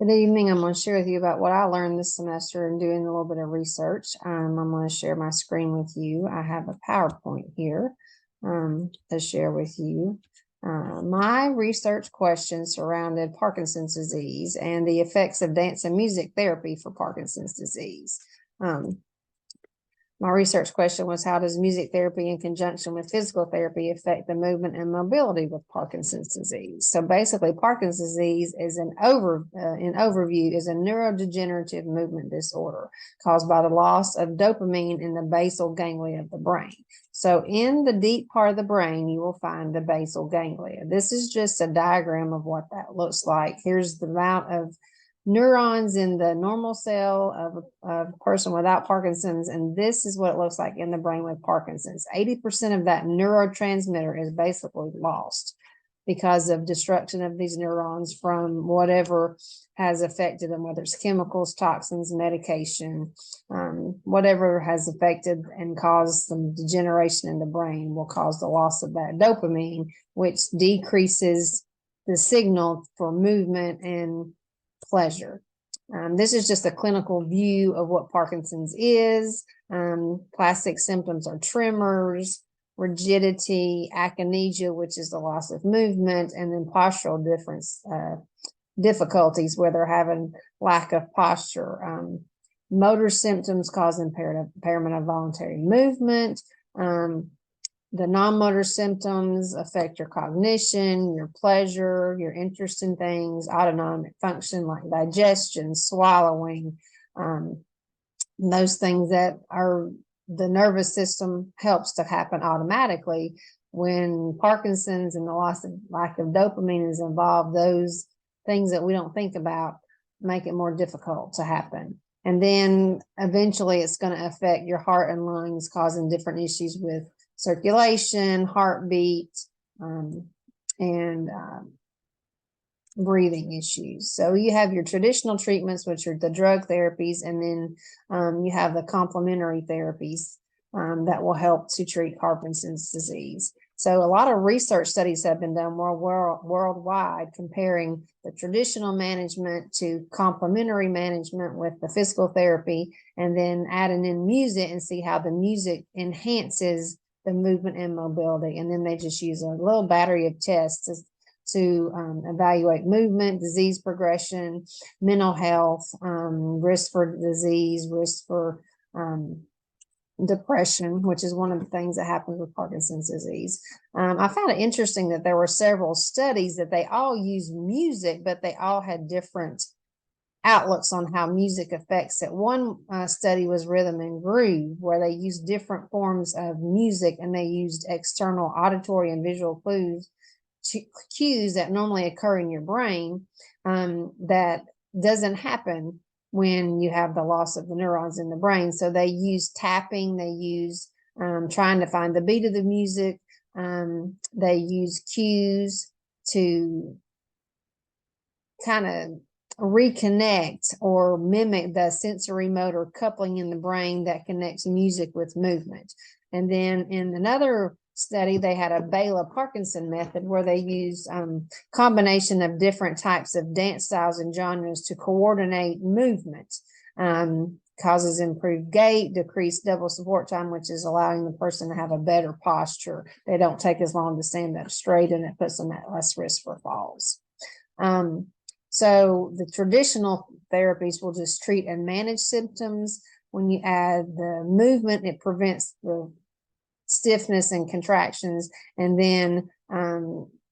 Good evening. I'm going to share with you about what I learned this semester in doing a little bit of research. I'm going to share my screen with you. I have a PowerPoint here to share with you. My research questions surrounded Parkinson's disease and the effects of dance and music therapy for Parkinson's disease. My research question was, how does music therapy in conjunction with physical therapy affect the movement and mobility with Parkinson's disease? So basically, Parkinson's disease is in overview is a neurodegenerative movement disorder caused by the loss of dopamine in the basal ganglia of the brain. So in the deep part of the brain, you will find the basal ganglia. This is just a diagram of what that looks like. Here's the amount of neurons in the normal cell of a person without Parkinson's, and this is what it looks like in the brain with Parkinson's. 80% of that neurotransmitter is basically lost because of destruction of these neurons from whatever has affected them, whether it's chemicals, toxins, medication, whatever has affected and caused some degeneration in the brain will cause the loss of that dopamine, which decreases the signal for movement and pleasure. This is just a clinical view of what Parkinson's is. Classic symptoms are tremors, rigidity, akinesia, which is the loss of movement, and then postural difficulties where they're having lack of posture. Motor symptoms cause impairment of voluntary movement. The non-motor symptoms affect your cognition, your pleasure, your interest in things, autonomic function like digestion, swallowing, those things that are the nervous system helps to happen automatically. When Parkinson's and the lack of dopamine is involved, those things that we don't think about make it more difficult to happen. And then eventually it's going to affect your heart and lungs, causing different issues with circulation, heartbeat, and breathing issues. So you have your traditional treatments, which are the drug therapies, and then you have the complementary therapies that will help to treat Parkinson's disease. So a lot of research studies have been done worldwide comparing the traditional management to complementary management with the physical therapy, and then adding in music and see how the music enhances the movement and mobility. And then they just use a little battery of tests to evaluate movement, disease progression, mental health, risk for disease, risk for depression, which is one of the things that happens with Parkinson's disease. I found it interesting that there were several studies that they all use music, but they all had different outlooks on how music affects it. One study was rhythm and groove, where they used different forms of music, and they used external auditory and visual cues that normally occur in your brain that doesn't happen when you have the loss of the neurons in the brain. So they use tapping, they use trying to find the beat of the music, they use cues to kind of reconnect or mimic the sensory motor coupling in the brain that connects music with movement. And then in another study, they had a Baylor-Parkinson method where they used combination of different types of dance styles and genres to coordinate movement. Causes improved gait, decreased double support time, which is allowing the person to have a better posture. They don't take as long to stand up straight, and it puts them at less risk for falls. So the traditional therapies will just treat and manage symptoms. When you add the movement, it prevents the stiffness and contractions. And then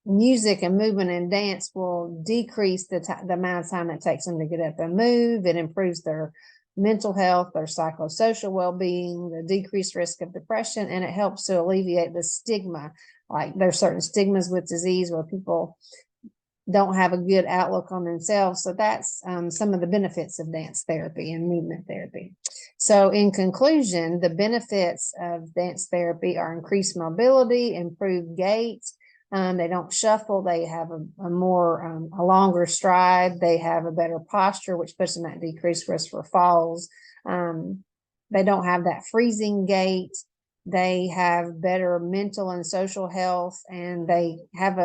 music and movement and dance will decrease the amount of time it takes them to get up and move. It improves their mental health, their psychosocial well-being, the decreased risk of depression, and it helps to alleviate the stigma. Like there's certain stigmas with disease where people don't have a good outlook on themselves. So that's some of the benefits of dance therapy and movement therapy. So in conclusion, the benefits of dance therapy are increased mobility, improved gait. They don't shuffle. They have a longer stride. They have a better posture, which puts them at decreased risk for falls. They don't have that freezing gait. They have better mental and social health, and they have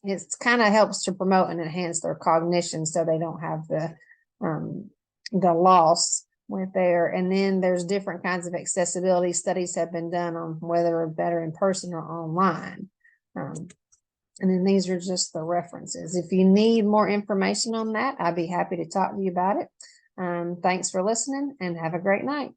it's kind of helps to promote and enhance their cognition so they don't have the loss with there. And then there's different kinds of accessibility studies have been done on whether better in person or online. And then these are just the references. If you need more information on that, I'd be happy to talk to you about it. Thanks for listening and have a great night.